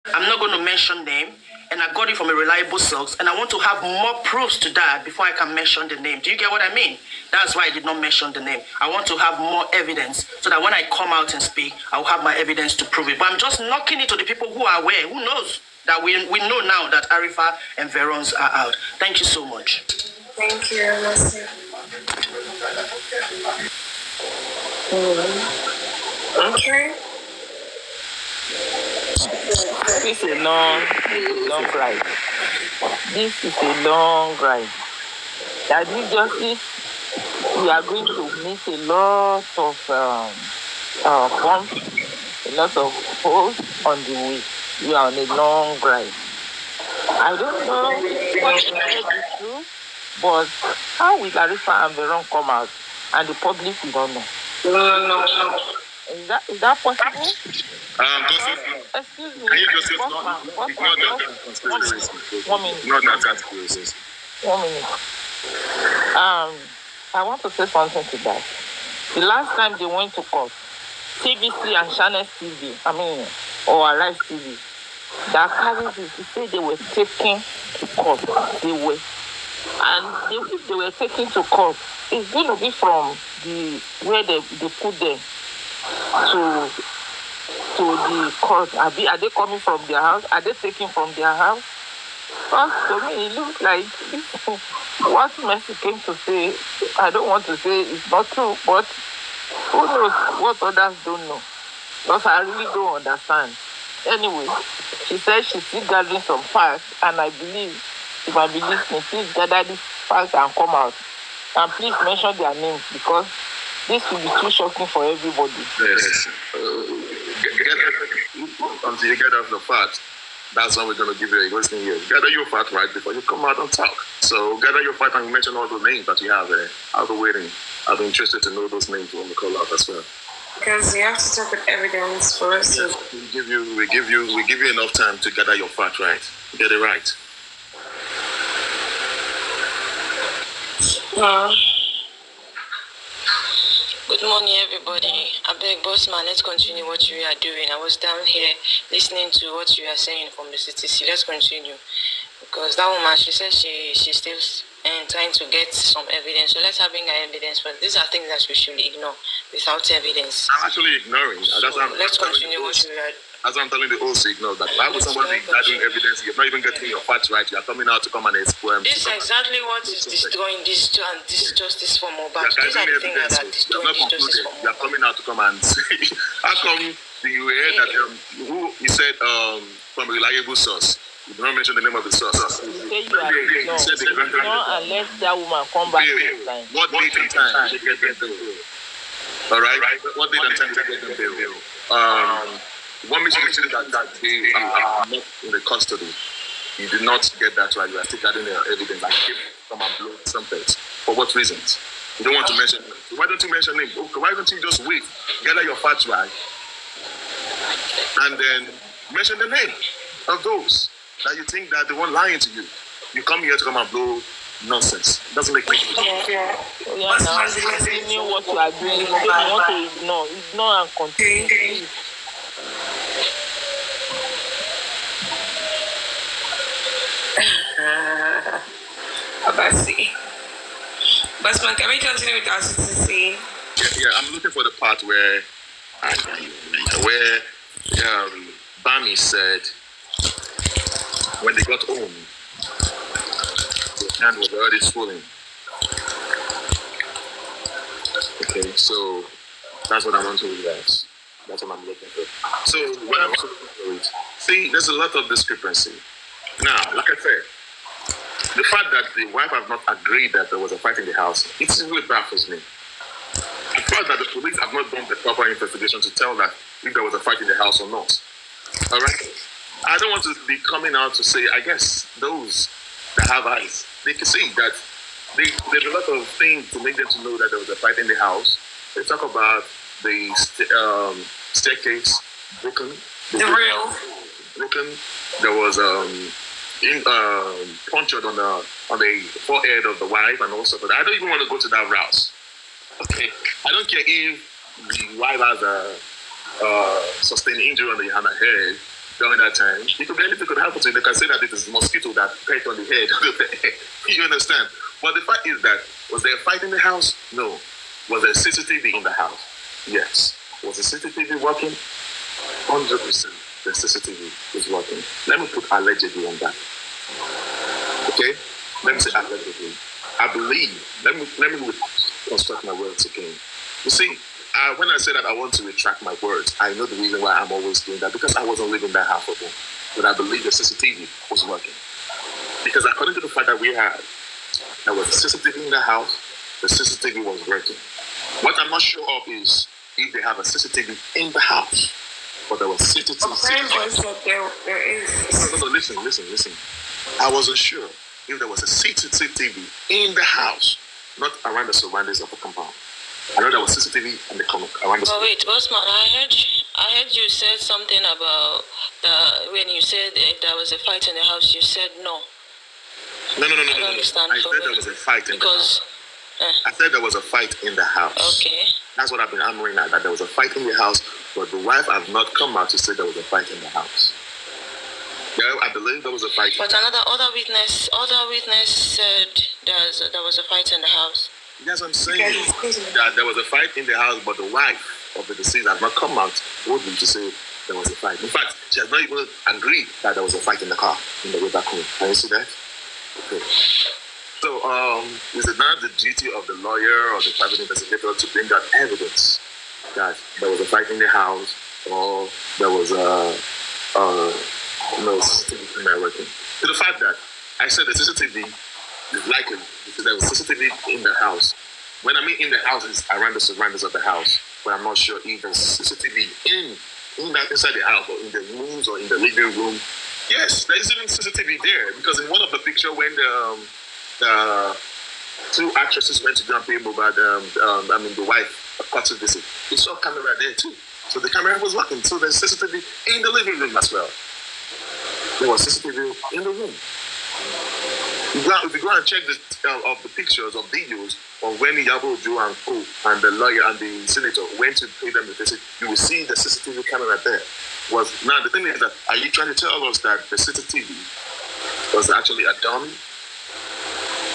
I'm not going to mention name, and I got it from a reliable source, and I want to have more proofs to that before I can mention the name. Do you get what I mean? That's why I did not mention the name. I want to have more evidence so that when I come out and speak, I'll have my evidence to prove it. But I'm just knocking it to the people who are aware. Who knows that we know now that Arifa and Verons are out. Thank you so much. Thank you, Mercy. Okay. This is a long ride. This is a long ride. That is justice. We are going to miss a lot of bumps, a lot of holes on the way. We are on a long ride. I don't know what is true, but how will Arifa and Veron come out and the public will not know? No. Is that possible? Excuse me. Can you just ignore that conspiracy? 1 minute. Not that conspiracy. 1 minute. I want to say something to that. The last time they went to court, TVC and Channel TV, or Arise TV, that carried it, they say they were taken to court. If they were taken to court, it's going to be from where they put them to the court. Are they coming from their house? Are they taken from their house? Because to me, it looks like what Mercy came to say, I don't want to say it's not true, but who knows what others don't know? Because I really don't understand. Anyway, she said she's still gathering some facts, and I believe, if I be listening, please gather these facts and come out. And please mention their names, because this will be too shocking for everybody. Yes. Until you get off the facts, that's when we're going to give you a listening here. Gather your fact right before you come out and talk. So gather your fact and mention all the names that you have there. I'll be waiting. I'll be interested to know those names when we call out as well. Because you have to talk with evidence for us. Yes, we give you enough time to gather your fact right. Get it right. Good morning, everybody. I beg, boss man, let's continue what you are doing. I was down here listening to what you are saying from the CTC. Let's continue. Because that woman, she said she's still trying to get some evidence. So let's have her evidence. But these are things that we should ignore without evidence. I'm actually ignoring. So let's continue what you are doing. As I'm telling the OC, ignore that. Why would somebody gathering evidence? You're not even getting your facts right. You're coming out to come and explain. This is exactly what is destroying this and this justice for Mohbad. These are the things that are destroying this justice for Mohbad. You're coming out to come and say, how come you heard that you said from a reliable source? You did not mention the name of the source. You say you are no, unless that woman come back this time. What date and time did they get them bail? All right? What date and time did they get them bail? One mission is that they are not in the custody. You did not get that right. You are still gathering evidence. Like, come and blow trumpets. For what reasons? You don't want to mention them. Why don't you mention them? Okay, why don't you just wait? Gather your facts right. And then mention the name of those that you think that they weren't lying to you. You come here to come and blow nonsense. It doesn't make sense. Yeah, now continue what you are doing. You don't want to ignore and continue. Abasi. Basman, can we continue with our CCTV? Yeah, I'm looking for the part where Bami said when they got home, the hand was already swollen. Okay, so that's what I want to realize. That's what I'm looking for. So when I'm looking for it, see, there's a lot of discrepancy. Now, like I said, the fact that the wife have not agreed that there was a fight in the house, it really baffles me. The fact that the police have not done the proper investigation to tell that if there was a fight in the house or not. All right? I don't want to be coming out to say, I guess those that have eyes, they can see that there's a lot of things to make them to know that there was a fight in the house. They talk about the staircase broken. The rail broken. There was punctured on the forehead of the wife and also. But I don't even want to go to that route. Okay, I don't care if the wife has a sustained injury on the head. during that time. It could be anything could happen to you. They can say that it is a mosquito that bit on the head. You understand? But the fact is that, was there a fight in the house? No. Was there CCTV in the house? Yes. Was the CCTV working? 100%. The CCTV is working. Let me put allegedly on that. Okay? Let me say allegedly. I believe. Let me construct my words again. You see, when I say that I want to retract my words, I know the reason why I'm always doing that, because I wasn't living that half of it. But I believe the CCTV was working. Because according to the fact that we had, there was a CCTV in the house, the CCTV was working. What I'm not sure of is if they have a CCTV in the house, but there was CCTV. No, listen. I wasn't sure if there was a CCTV in the house, not around the surroundings of the compound. I know there was CCTV in the around the. But wait, Bossman, I heard you said something about when you said if there was a fight in the house, you said no. No. I don't understand. I said there was a fight in the house. I said there was a fight in the house. Okay. That's what I've been hammering at, that there was a fight in the house, but the wife have not come out to say there was a fight in the house. Yeah, I believe there was a fight. But other witness said there was a fight in the house. That's what I'm saying. That there was a fight in the house, but the wife of the deceased has not come out boldly to say there was a fight. In fact, she has not even agreed that there was a fight in the car in the way back home. Can you see that? Okay. So, is it not the duty of the lawyer or the private investigator to bring out evidence that there was a fight in the house, or there was CCTV working? To the fact that I said the CCTV is likely, there was CCTV in the house. When I mean in the house, it's around the surroundings of the house, but I'm not sure if there's CCTV inside the house, or in the rooms, or in the living room. Yes, there is even CCTV there, because in one of the pictures when the two actresses went to go and pay Mohbad, the wife, a court visit, we saw a camera there too. So the camera was working. So there's CCTV in the living room as well. There was CCTV in the room. If you go and check of the pictures or videos of when Yabo Joe and Co and the lawyer and the senator went to pay them the visit, you will see the CCTV camera there. Now the thing is that, are you trying to tell us that the CCTV was actually a dummy?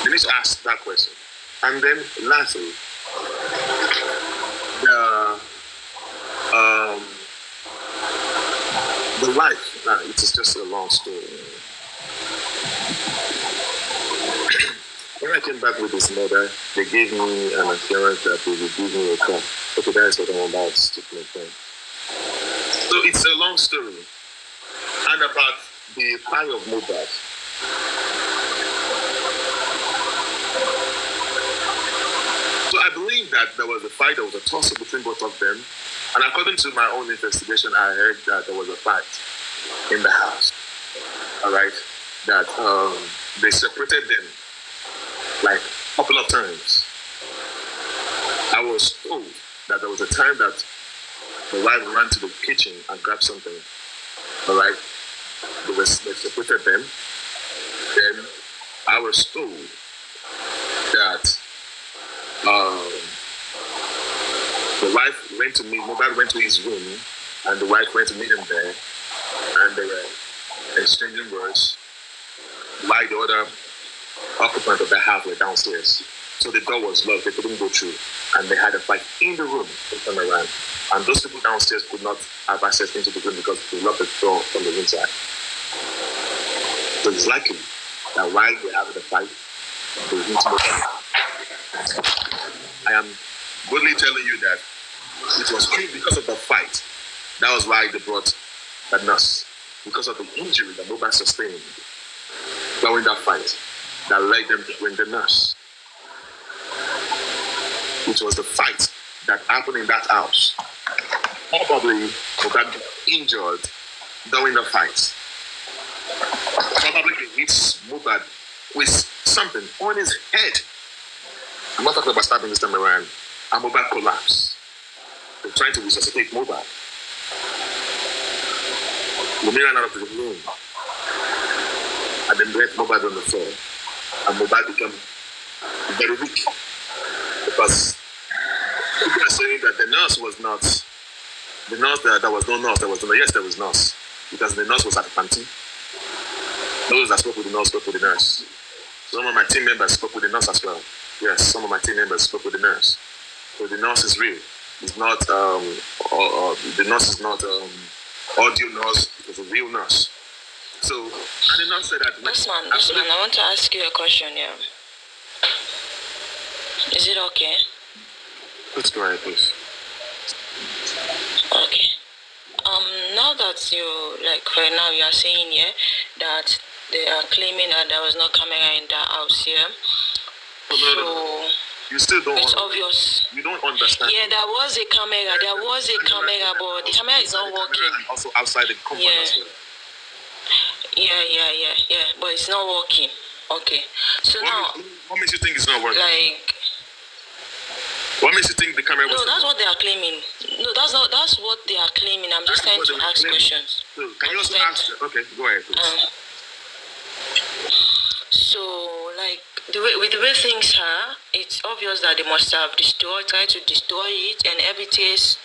You need to ask that question. And then lastly, the life. Now, it is just a long story. When I came back with his mother, they gave me an assurance that they would give me a car. Okay, that's what I'm about to make. So it's a long story. And about the fire of Mohbad. So I believe that there was a fight, there was a tussle between both of them. And according to my own investigation, I heard that there was a fight in the house. All right? That they separated them like a couple of times. I was told that there was a time that the wife ran to the kitchen and grabbed something. All right? They separated them. Then I was told that the wife went to meet, Mohbad went to his room, and the wife went to meet him there, and they were exchanging words while the other occupant of the house were downstairs. So the door was locked, they couldn't go through, and they had a fight in the room to turn around. And those people downstairs could not have access into the room because they locked the door from the inside. So it's likely that while they were having the fight, they need to look. I am boldly telling you that it was true because of the fight. That was why they brought the nurse. Because of the injury that Mohbad sustained during that fight that led them to bring the nurse. It was the fight that happened in that house. Probably Mohbad got injured during the fight. Probably he hits Mohbad with something on his head. I'm not talking about stabbing this time around. And Mohbad collapsed. They're trying to resuscitate Mohbad. Wunmi ran out of the room. And then left Mohbad on the floor. And Mohbad became very weak. Because people are saying that the nurse was not. The nurse, there was no nurse. There was no, yes, there was nurse. because the nurse was at the panty. Those that spoke with the nurse spoke with the nurse. Some of my team members spoke with the nurse as well. Yes, some of my team members spoke with the nurse. So the nurse is real. It's not, the nurse is not audio nurse, it's a real nurse. So, and the nurse said that... Bossman, I want to ask you a question, yeah. Is it okay? Let's go ahead, please. Okay. Now that you, like, right now you are saying here that they are claiming that there was no camera in the house here. So... You still don't. It's obvious. You don't understand. Yeah, there was a camera. But the camera is not working. Also outside the compound as well. Yeah. But it's not working. Okay. So what makes you think it's not working? Like. What makes you think the camera was? No, that's what they are claiming. No, that's what they are claiming. I'm just trying to ask questions. So, can you also ask? Okay, go ahead, please. So, like, with the way things are, it's obvious that they must have tried to destroy it, and every taste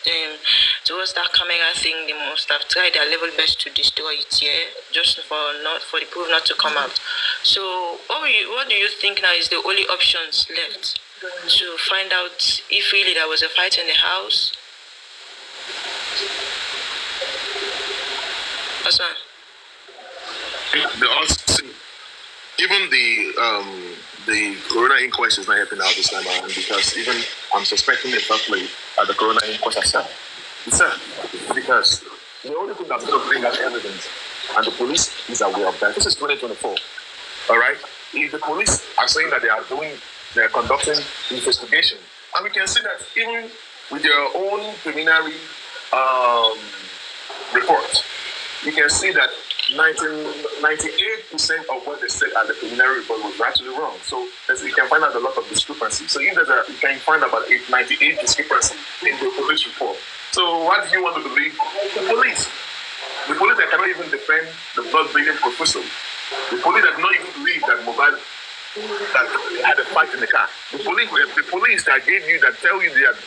towards that camera thing, they must have tried their level best to destroy it, yeah, just for the proof not to come out. So, what do you think now is the only options left to find out if really there was a fight in the house? What's that? Even the corona inquest is not helping out this time around, because even I'm suspecting the fact that the corona inquest has said. Because the only thing that's going to bring out evidence, and the police is aware of that. This is 2024. All right? If the police are saying that they are conducting investigation, and we can see that even with their own preliminary report, you can see that 98% of what they said at the preliminary report was actually wrong. So you can find out a lot of discrepancies. So if you can find about 98 discrepancies in the police report. So what do you want to believe? The police. The police that cannot even defend the blood-bleeding professor. The police that cannot even believe that Mohbad that had a fight in the car. The police that gave you, that tell you that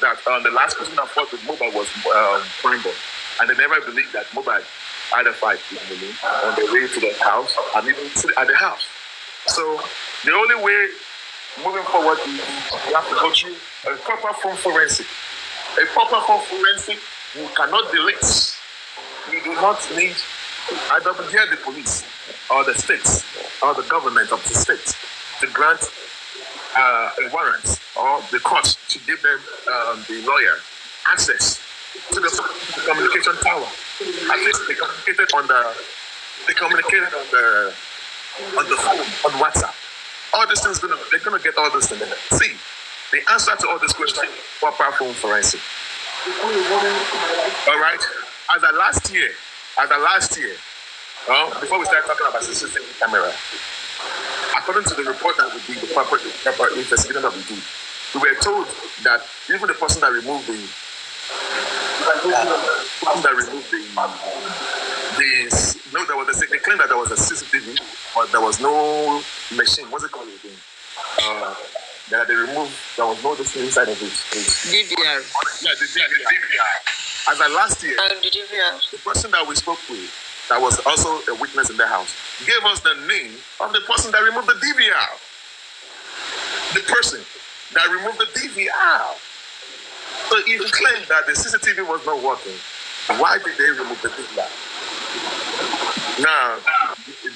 the last person that fought with Mohbad was Primeboy. And they never believed that Mohbad had a fight with me on the way to the house and even at the house. So the only way moving forward is you have to go through a proper phone forensic. A proper phone forensic, you cannot delete. You do not need either the police or the states or the government of the state to grant a warrant, or the court to give them the lawyer access to the communication tower. At least they communicated on the phone, on WhatsApp. All these things they're gonna get all this things. See, the answer to all these questions, proper phone forensic. All right. As a last year, before we start talking about CCTV camera, according to the report that we did, the proper investigation that we did, we were told that even the person that removed they claimed that there was a CCTV, but there was no machine. What's it called again? That they removed. There was no thing inside of it. DVR. Yeah, the DVR. As of last year, the person that we spoke with, that was also a witness in the house, gave us the name of the person that removed the DVR. The person that removed the DVR. So if you claim that the CCTV was not working, why did they remove the DVR? Now,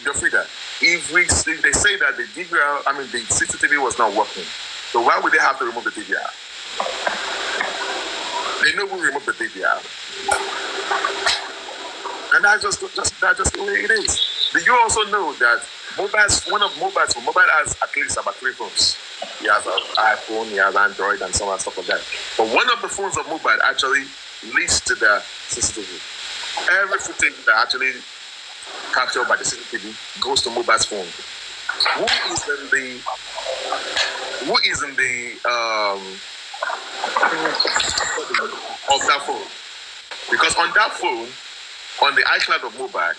Jofrida, if they say that the CCTV was not working, so why would they have to remove the DVR? They know who removed the DVR. And that's just the way it is. Do you also know that Mohbad has at least about 3 phones? He has an iPhone, he has Android, and some other stuff like that. But one of the phones of Mohbad actually leads to the CCTV. Every footage that actually captured by the CCTV goes to Mohbad's phone. Who is in the of that phone? Because on that phone, on the iCloud of Mohbad,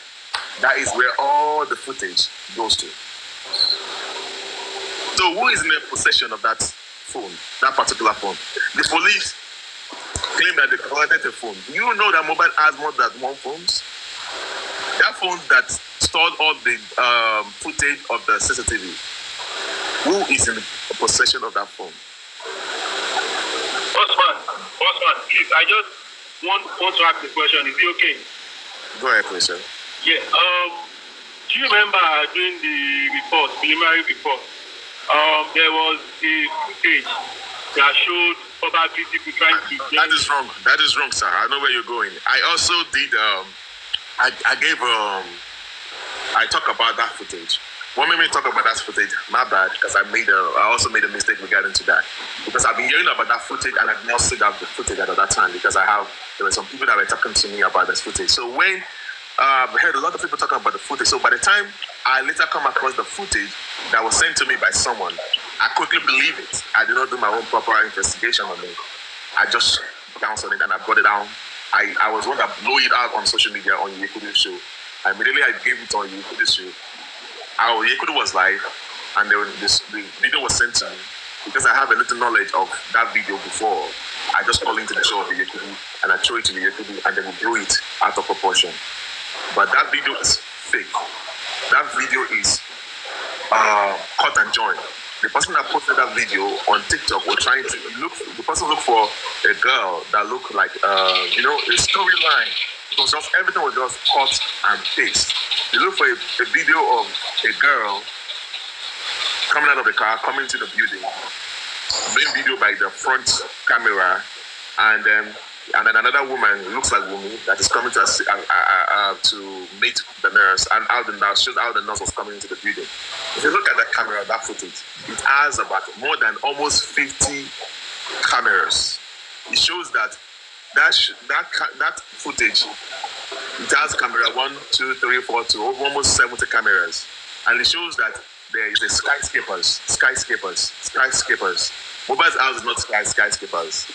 that is where all the footage goes to. So who is in the possession of that phone, that particular phone? The police claim that they collected a phone. Do you know that Mohbad has more than one phones? that phone that stored all the footage of the CCTV, who is in possession of that phone? Bossman, please, I just want to ask the question. Is it okay? Go ahead, please, sir. Yeah. Do you remember during the preliminary report, there was a footage that showed probably people trying to... That is wrong. That is wrong, sir. I know where you're going. I also did, I talk about that footage. What made me talk about that footage? My bad, because I also made a mistake regarding to that. Because I've been hearing about that footage and I've not seen that footage at that time because there were some people that were talking to me about this footage. So when I heard a lot of people talking about the footage, so by the time I later come across the footage that was sent to me by someone, I quickly believe it. I did not do my own proper investigation on it. I just pounced on it and I brought it down. I was one that blew it out on social media on Yekudu's show. Immediately I gave it on Yekudu's show. Yekudu was live, and the video was sent to me. Because I have a little knowledge of that video before, I just call into the show of the Yekudu and I throw it to the Yekudu and then we blow it out of proportion. But that video is fake. That video is cut and joined. The person that posted that video on TikTok was trying to look for a girl that looked like a storyline. Everything was just cut and paste. They look for a video of a girl coming out of the car, coming to the building, being videoed by the front camera, and then another woman who looks like Wunmi that is coming to meet the nurse, and shows how the nurse was coming into the building. If you look at that camera, that footage, it has about more than almost 50 cameras. It shows that footage, it has camera 1, 2, 3, 4, 2, almost 70 cameras, and it shows that there is the skyscrapers. Mohbad's house is not skyscrapers.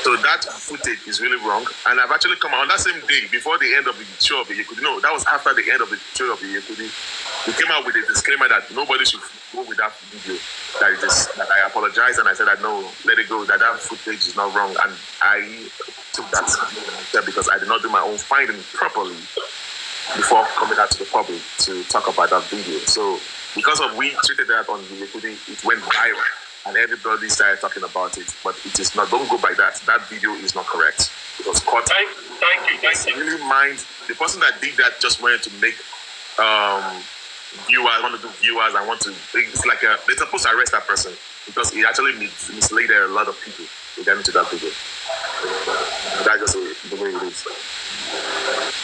So that footage is really wrong. And I've actually come out on that same day, before the end of the show of the Yekudu. No, that was after the end of the show of the Yekudu. We came out with a disclaimer that nobody should go with that video. That I apologize and I said that no, let it go, that footage is not wrong. And I took that because I did not do my own finding properly before coming out to the public to talk about that video. So because we treated that on the Yekudu, it went viral. And everybody started talking about it, but it is not. Don't go by that. That video is not correct. It was caught. Thank you. Really mind the person that did that just wanted to make viewers. Want to do viewers. I want to. It's like they're supposed to arrest that person because he actually misled a lot of people regarding to that video. That's just the way it is.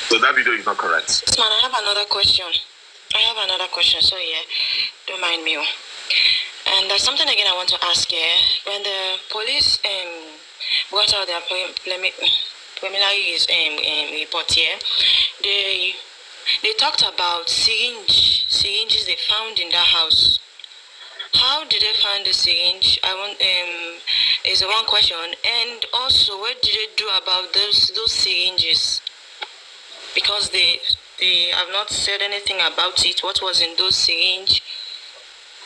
So that video is not correct. Man, I have another question. So yeah, don't mind me. And there's something again I want to ask here. When the police brought out their preliminary report here, they talked about syringes they found in that house. How did they find the syringe? Is one question. And also, what did they do about those syringes? Because they have not said anything about it. What was in those syringes?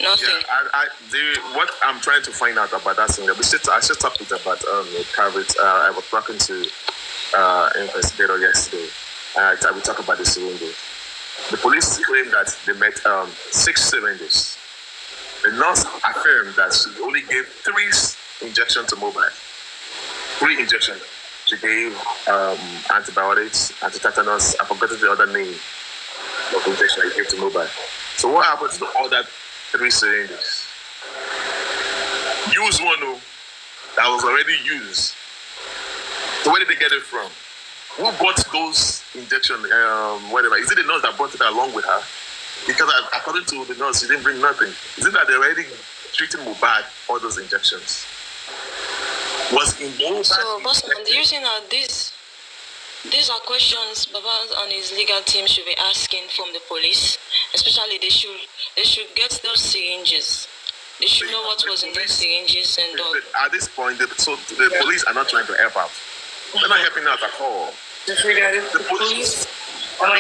Nothing. Yeah, what I'm trying to find out about that thing, I should talk with about private. I was talking to investigator yesterday. We talk about the syringes. The police claim that they met 6 syringes. The nurse affirmed that she only gave 3 injections to Mohbad. 3 injections. She gave antibiotics, antitetanus. I forgot the other name of injection I gave to Mohbad. So what happened to the other 3 syringes? Use one that was already used. So where did they get it from? Who bought those injections? Whatever. Is it the nurse that brought it along with her? Because according to the nurse, she didn't bring nothing. Is it that they're already treating Mohbad all those injections? Was in Mohbad? So, Bossman, do you think that these are questions Baba and his legal team should be asking from the police? Especially, they should get those syringes. They should know what was in those syringes and all. At this point, the police are not trying to help out. They're not helping out at all. The police are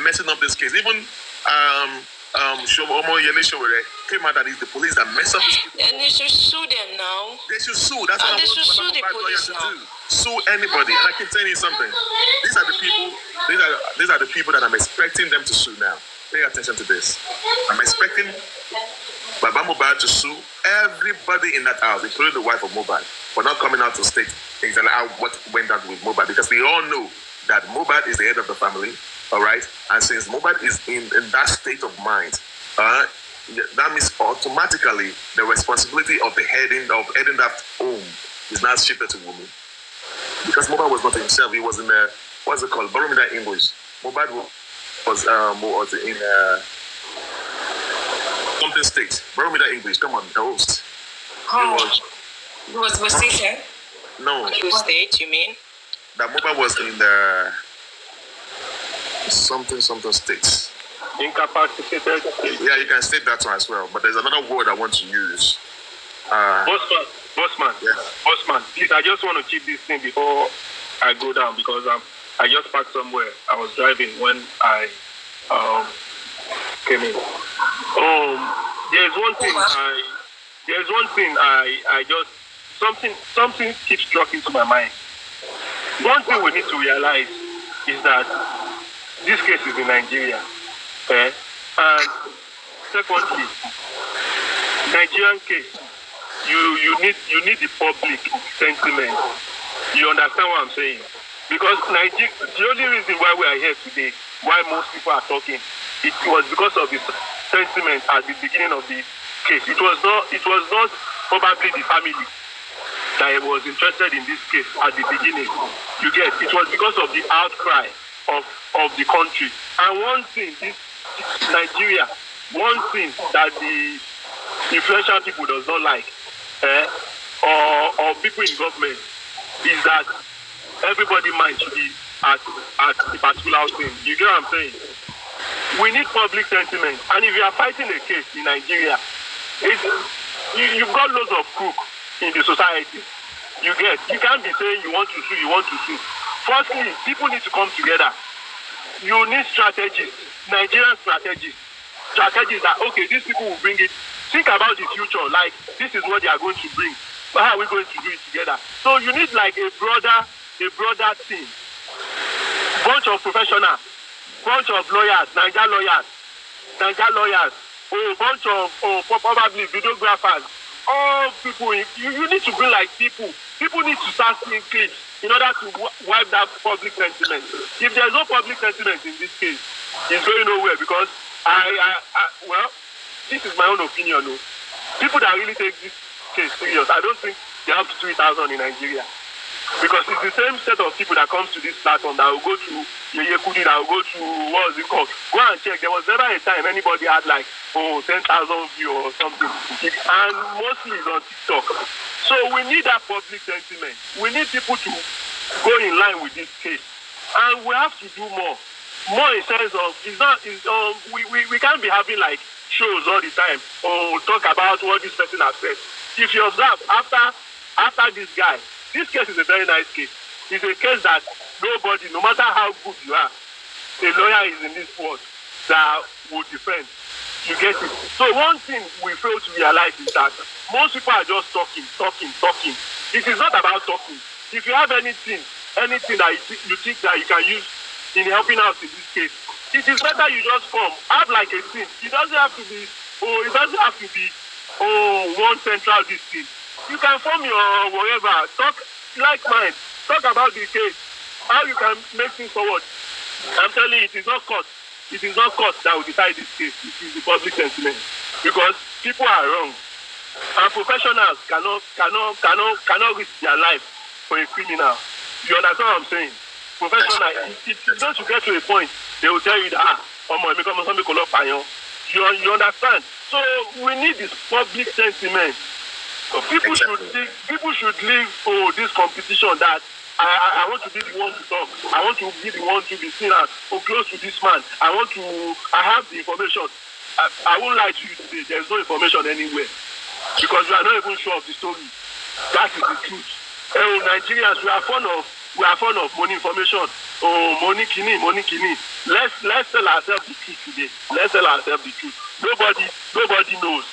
messing up this case. Even Shomo Yelishore came out that it's the police that mess up these people. And they should sue them now. They should sue. That's what And I they want should sue the Mohbad lawyer police to now. do. Sue anybody. And I keep telling you something. These are the people. These are the people that I'm expecting them to sue now. Pay attention to this. I'm expecting Baba Mohbad to sue everybody in that house, including the wife of Mohbad, for not coming out to state exactly what went down with Mohbad, because we all know that Mohbad is the head of the family, all right? And since Mohbad is in that state of mind, that means automatically the responsibility of heading that home is now shifted to Wunmi. Because Mohbad was not himself, he was in what's it called? Borrow me that English. Mohbad was in something state. Borrow me that English. Come on, the host. It was state. No. State, you mean? That Mohbad was in the something state. Incapacitated state. Yeah, you can state that one as well. But there's another word I want to use. Bossman. Yes. Bossman, please, I just want to keep this thing before I go down, because I just parked somewhere. I was driving when I came in. There's one thing I just something keeps struck into my mind. One thing we need to realize is that this case is in Nigeria, and secondly, Nigerian case, you need the public sentiment. You understand what I'm saying? Because the only reason why we are here today, why most people are talking, it was because of the sentiment at the beginning of the case. It was not probably the family that was interested in this case at the beginning. You get, it was because of the outcry of the country. And one thing, this Nigeria, one thing that the influential people does not like, or people in government, is that everybody mind should be at a particular thing. You get what I'm saying? We need public sentiment. And if you are fighting a case in Nigeria, you've got loads of crook in the society. You can't be saying you want to sue. Firstly, people need to come together. You need strategies, Nigerian strategies that, okay, these people will bring it. Think about the future, like this is what they are going to bring. How are we going to do it together? So you need like a broader team, bunch of professionals, bunch of lawyers, Niger lawyers, a bunch of probably videographers, all people. You need to bring like people. People need to start seeing clips in order to wipe that public sentiment. If there's no public sentiment in this case, it's going nowhere, because well, this is my own opinion. No. People that really take this case serious, I don't think they have 3,000 in Nigeria. Because it's the same set of people that comes to this platform that will go to Yeye Kudi, that will go to, what is it called? Go and check. There was never a time anybody had like, 10,000 views or something. And mostly it's on TikTok. So we need that public sentiment. We need people to go in line with this case. And we have to do more. More in sense of, we can't be having like shows all the time or talk about what this person has said. If you observe, after this guy, this case is a very nice case. It's a case that nobody, no matter how good you are, a lawyer is in this world that will defend. You get it? So one thing we fail to realize is that most people are just talking. It is not about talking. If you have anything that you think that you can use in helping out in this case, it is better you just come. Have like a team. It doesn't have to be one central district. You can form your whatever, talk like mine, talk about the case, how you can make things forward. I'm telling you, it is not court. It is not court that will decide this case. It is the public sentiment. Because people are wrong. And professionals cannot risk their life for a criminal. You understand what I'm saying? Professionals, if don't you get to a point, they will tell you that, you understand? So we need this public sentiment. So people should leave this competition that I want to be the one to talk. I want to be the one to be seen as close to this man. I have the information. I won't lie to you today. There's no information anywhere. Because we are not even sure of the story. That is the truth. Nigerians, we are fond of money information. Money kini. Let's tell ourselves the truth today. Let's tell ourselves the truth. Nobody knows.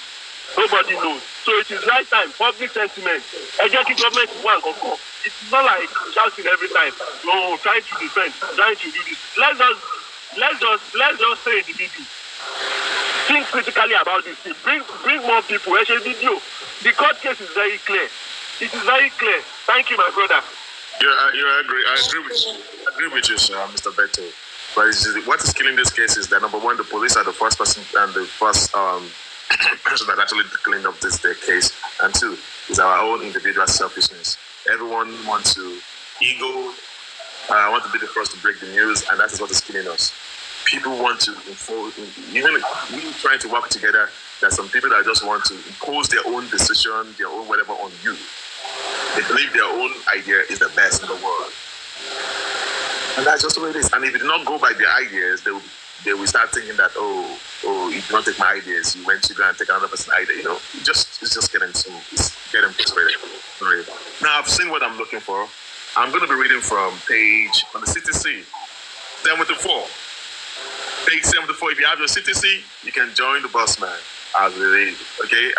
Nobody knows. So it is right time. Public sentiment. Executive government is one control. It's not like shouting every time. No, trying to defend, trying to do this. Let's just say in the video. Think critically about this thing. Bring more people. Video. The court case is very clear. It is very clear. Thank you, my brother. I agree with you, sir, Mr. Beto. But what is killing this case is that, number one, the police are the first person and the first person that actually cleaned up their case, and two, is our own individual selfishness. Everyone wants to ego. I want to be the first to break the news, and that is what is killing us. People want to even we trying to work together. There's some people that just want to impose their own decision, their own whatever on you. They believe their own idea is the best in the world. And that's just the way it is. And if you do not go by their ideas, they will start thinking that, oh, you do not take my ideas, you went to go and take another person's idea, you know. It's just getting frustrated. Right. Now I've seen what I'm looking for. I'm going to be reading from page on the CTC 74. Page 74. If you have your CTC, you can join the bus man as it is. Okay,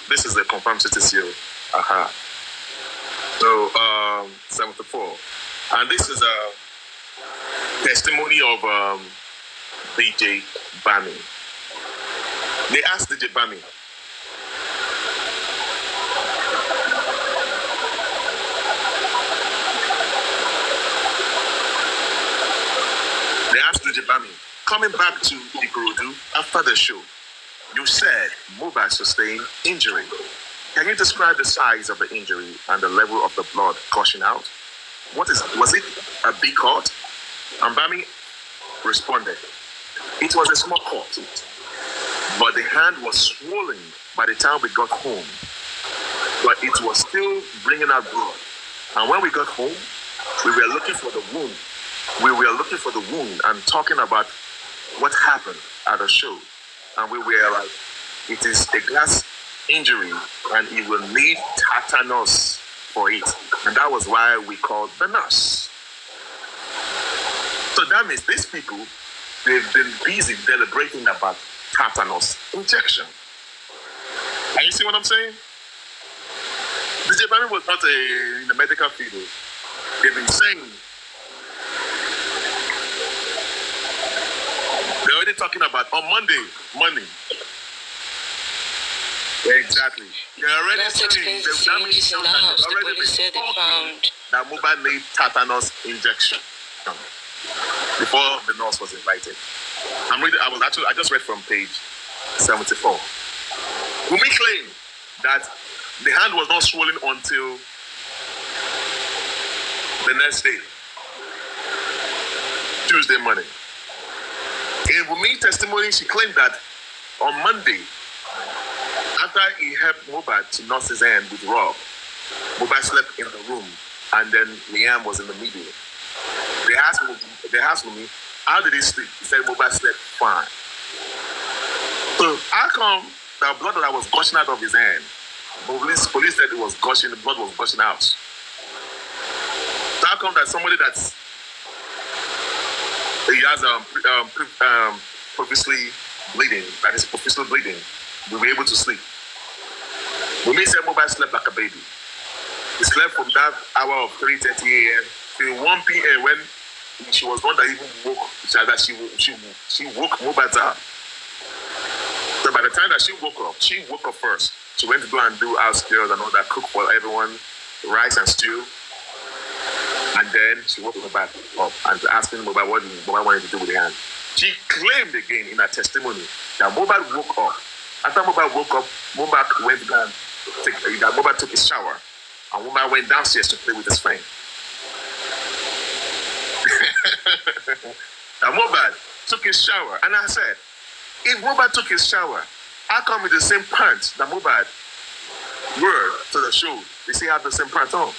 this is a confirmed CTC. So 74. And this is a testimony of DJ Bami. They asked DJ Bami, coming back to Ikorodu after the show, you said Mohbad sustained injury. Can you describe the size of the injury and the level of the blood gushing out? Was it a big cut? And Bami responded, it was a small cut, but the hand was swollen by the time we got home. But it was still bringing out blood. And when we got home, we were looking for the wound. We were looking for the wound and talking about what happened at the show. And we were like, it is a glass injury and it will need tetanus for it. And that was why we called the nurse. So that means these people, they've been busy deliberating about tetanus injection. Are you see what I'm saying? DJ Bami was not in the medical field. They've been saying, they're already talking about on Monday. Exactly. They're already saying that Mohbad made tetanus injection before the nurse was invited. I just read from page 74. Wunmi claimed that the hand was not swollen until the next day, Tuesday morning. In Wunmi's testimony, she claimed that on Monday, after he helped Mohbad to nurse his hand with Rob, Mohbad slept in the room, and then Liam was in the middle. They asked Wunmi, how did he sleep? He said Mohbad slept fine. So how come the blood that was gushing out of his hand, police said it was gushing, the blood was gushing out. So how come that somebody that's he has profusely bleeding, that is profusely bleeding, will be able to sleep? Wunmi said Mohbad slept like a baby. He slept from that hour of 3:30 a.m. till 1 p.m. when she was one that even woke, she woke Mohbad up. So by the time that she woke up first. She went to go and do house girls and all that, cook for everyone, rice and stew. And then she woke Mohbad up and asking Mohbad what Mohbad wanted to do with the hand. She claimed again in her testimony that Mohbad woke up. After Mohbad woke up, Mohbad went down. Mohbad took his shower, and Mohbad went downstairs to play with his friend. Now Mohbad took his shower, and I said, if Mohbad took his shower, how come with the same pants that Mohbad wore to the show? They still have the same pants on.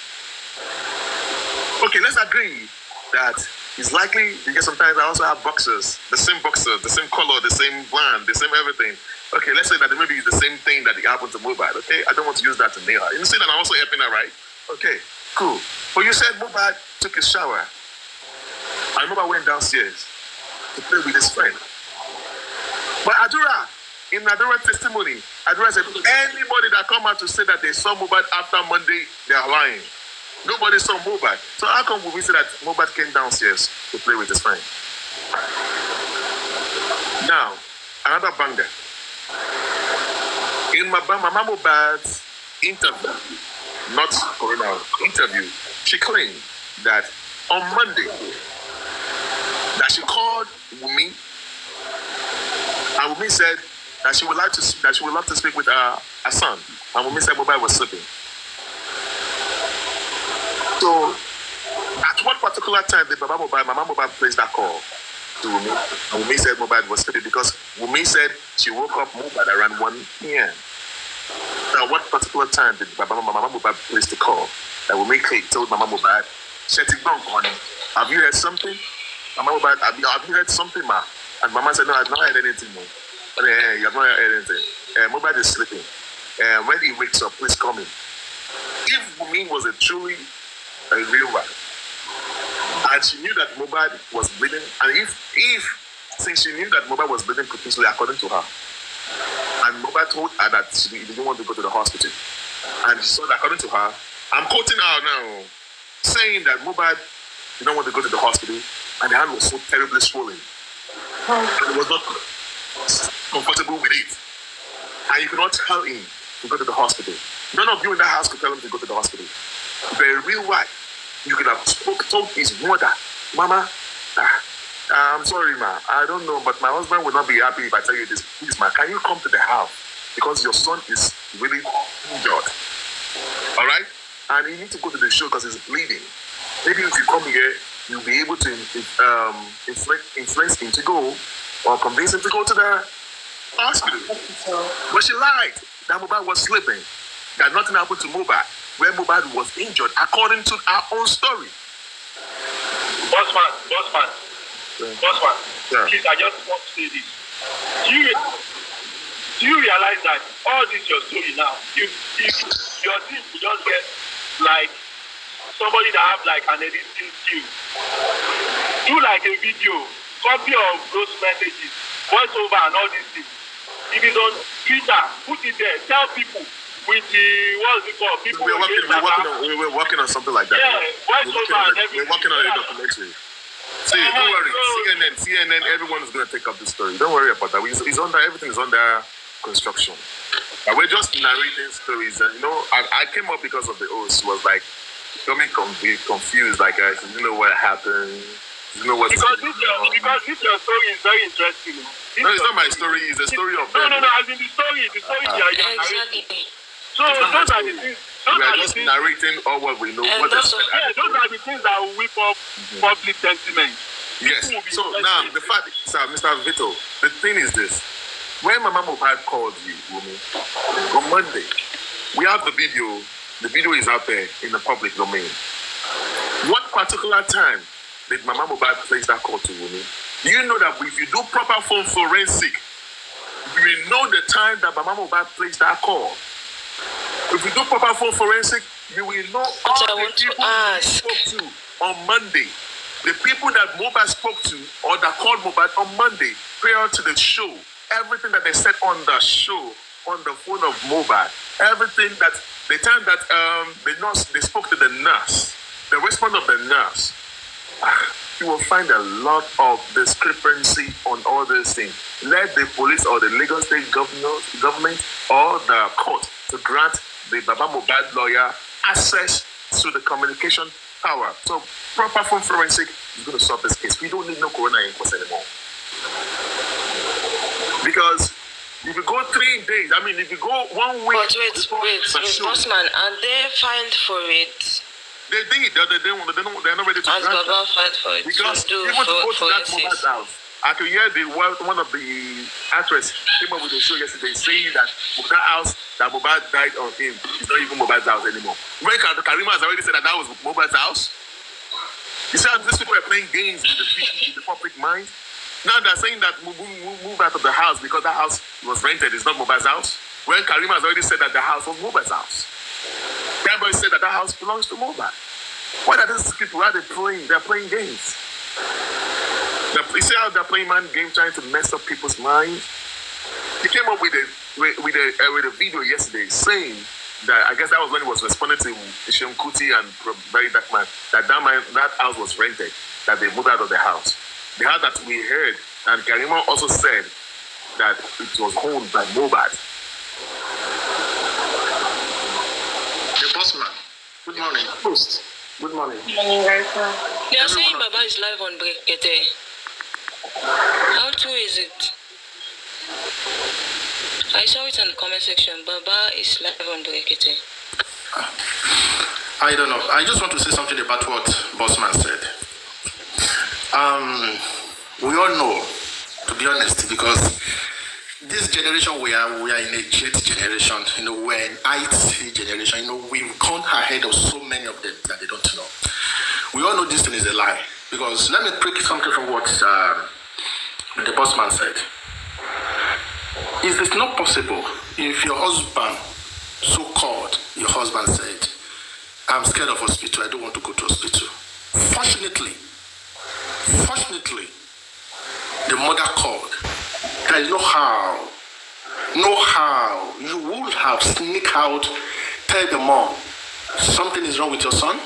Okay, let's agree that it's likely because sometimes I also have boxers, the same color, the same brand, the same everything. Okay, let's say that maybe it's the same thing that happened to Mohbad. Okay, I don't want to use that to nail her. You see that I'm also helping her, right? Okay, cool. But you said Mohbad took his shower, and Mohbad went downstairs to play with his friend. But Adura, in Adura's testimony, Adura said, anybody that come out to say that they saw Mohbad after Monday, they are lying. Nobody saw Mohbad. So how come we say that Mohbad came downstairs to play with his friend? Now, another banger. In Mama Mohbad's interview, not corona interview, she claimed that on Monday that she called Wunmi, and Wunmi said that she would love to speak with her son, and Wunmi said Mohbad was sleeping. So, at what particular time did Mama Mohbad placed that call to Wunmi? And Wunmi said Mohbad was sleeping because Wunmi said she woke up Mohbad around 1 p.m. Now, what particular time did Mama Mohbad place the call? That Wunmi told Mama Mohbad, have you heard something? Mama Mohbad, have you heard something, ma? And Mama said, no, I've not heard anything, no. But you have not heard anything. Mohbad is sleeping. When he wakes up, please call me. If Wunmi was a real wife, and she knew that Mohbad was bleeding, and since she knew that Mohbad was bleeding profusely, according to her, and Mohbad told her that she didn't want to go to the hospital, and she saw that, according to her, I'm quoting her now, saying that Mohbad didn't want to go to the hospital, and the hand was so terribly swollen, and he was not comfortable with it, and you could not tell him to go to the hospital. None of you in that house could tell him to go to the hospital. If you're a real wife, you could have told his mother, Mama, I'm sorry, ma, I don't know, but my husband will not be happy if I tell you this. Please, ma, can you come to the house? Because your son is really injured. All right? And you need to go to the show because he's bleeding. Maybe if you come here, you'll be able to influence him to go or convince him to go to the hospital. But she lied that Mohbad was sleeping, that nothing happened to Mohbad, where Mohbad was injured, according to our own story. Bossman. Yeah. Please, I just want to say this. Do you realize that all this your story now, if your team will just get like somebody that have like an editing skill, do like a video, copy of those messages, voice over and all these things. If it's on Twitter, put it there, tell people with the, what's it called? People we're working on something like that. Yeah, voice over and everything. We're working on a documentary. See, don't worry. CNN, everyone is going to take up the story. Don't worry about that. Everything is under construction. We're just narrating stories. And, I came up because of the host was like, becoming confused. Like, I didn't know what happened. Because this your story is very interesting. No, it's not my story. It's the story of them. No. As in the story Exactly. So those are the things. We are just narrating all what we know. Those are the things that will whip up public sentiment. Yes. So now, the fact, sir, Mr. Vito, the thing is this. When Mama Mohbad called you, Wunmi, on Monday, we have the video. The video is out there in the public domain. What particular time did Mama Mohbad place that call to Wunmi? Do you know that if you do proper phone forensic, you will know the time that Mama Mohbad placed that call? If you do proper phone forensic, you will know all the people you spoke to on Monday. The people that Mohbad spoke to or that called Mohbad on Monday prior to the show. Everything that they said on the show, on the phone of Mohbad. Everything that, the time that they spoke to the nurse, the response of the nurse. You will find a lot of discrepancy on all these things. Let the police or the Lagos State government or the court to grant the Baba Mohbad lawyer access to the communication power. So proper phone forensic is going to solve this case. We don't need no corona inquest anymore. Because if you go 3 days, if you go 1 week... But wait, Bossman, and they filed for it. They did. They're not ready to grant it. As Baba filed for it. Because even to go to that Mohbad's house, I could hear one of the actresses came up with a show yesterday saying that that house that Mohbad died on him is not even Mohbad's house anymore. When Karima has already said that was Mohbad's house. You see how these people are playing games with the public mind? Now they're saying that move out of the house because that house was rented. It's not Mohbad's house. When Karima has already said that the house was Mohbad's house. Everybody said that house belongs to Mohbad. What are these people? Why are they playing? They're playing games. You see how they're playing mind games, trying to mess up people's minds? he came up with a video yesterday saying that, I guess that was when he was responding to Isham Kuti and Very Dark Man, that house was rented, that they moved out of the house. The house that we heard, and Karima also said that it was owned by Mohbad. The boss man. Good morning. Host. Good morning. They are saying Baba is live on Brekete. How true is it? I saw it in the comment section. Baba is live on Brekete. I don't know. I just want to say something about what Bossman said. We all know, to be honest, because this generation we are in a jet generation, we're in IT generation, we've gone ahead of so many of them that they don't know. We all know this thing is a lie, because let me pick something from what the bossman said. Is it not possible if your husband, so-called your husband said, I'm scared of hospital, I don't want to go to hospital. Fortunately, the mother called. There is no how you would have sneaked out, tell the mom, something is wrong with your son.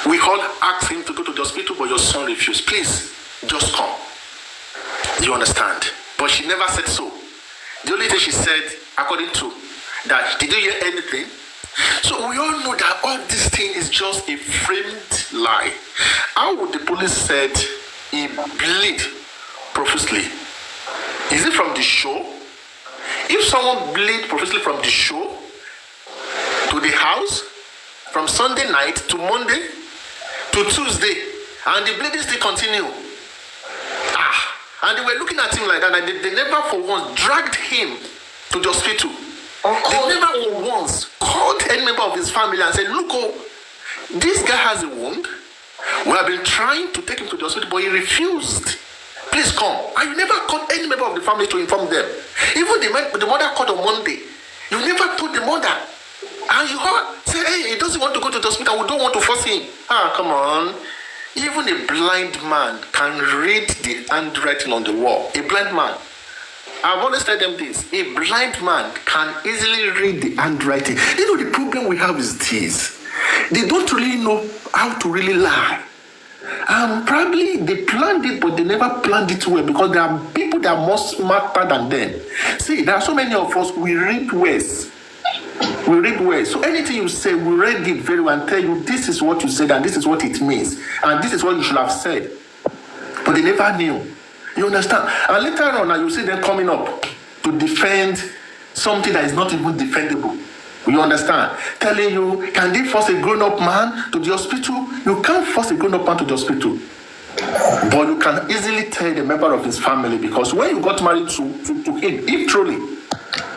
We all asked him to go to the hospital, but your son refused. Please, just come. You understand? But she never said so. The only thing she said, according to that, did you hear anything? So we all know that all this thing is just a framed lie. How would the police said he bleed profusely? Is it from the show? If someone bleed profusely from the show to the house, from Sunday night to Monday to Tuesday, and the bleeding still continue, and they were looking at him like that, and they never for once dragged him to the hospital. They never for once called any member of his family and said, look, this guy has a wound. We have been trying to take him to the hospital, but he refused. Please come. And you never called any member of the family to inform them. Even the mother called on Monday. You never told the mother. And you say, hey, he doesn't want to go to the hospital. We don't want to force him. Come on. Even a blind man can read the handwriting on the wall. A blind man. I've always told them this. A blind man can easily read the handwriting. The problem we have is this. They don't really know how to really lie. Probably they planned it, but they never planned it well, because there are people that are more smarter than them. See, there are so many of us, we read words. So anything you say, we read it very well and tell you, this is what you said and this is what it means. And this is what you should have said. But they never knew. You understand? And later on, you see them coming up to defend something that is not even defendable. You understand? Telling you, can they force a grown-up man to the hospital? You can't force a grown-up man to the hospital. But you can easily tell the member of his family, because when you got married to him, if truly,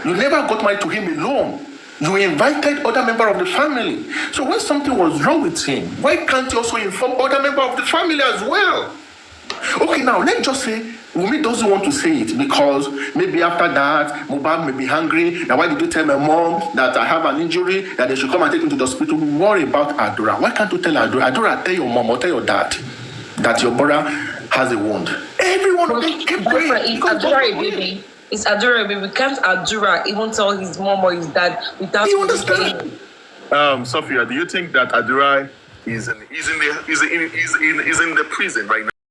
you never got married to him alone. You invited other members of the family. So when something was wrong with him, why can't you also inform other members of the family as well? Okay, now let's just say Wunmi doesn't want to say it because maybe after that, Mohbad may be hungry. Now, why did you tell my mom that I have an injury, that they should come and take me to the hospital? Worry about Adura. Why can't you tell Adura? Adura, tell your mom or tell your dad that your brother has a wound. Everyone will keep praying. It's Adura a baby. It's Adura a baby. Can't Adura even tell his mom or his dad without... You understand? Sophia, do you think that Adura is in the prison right now?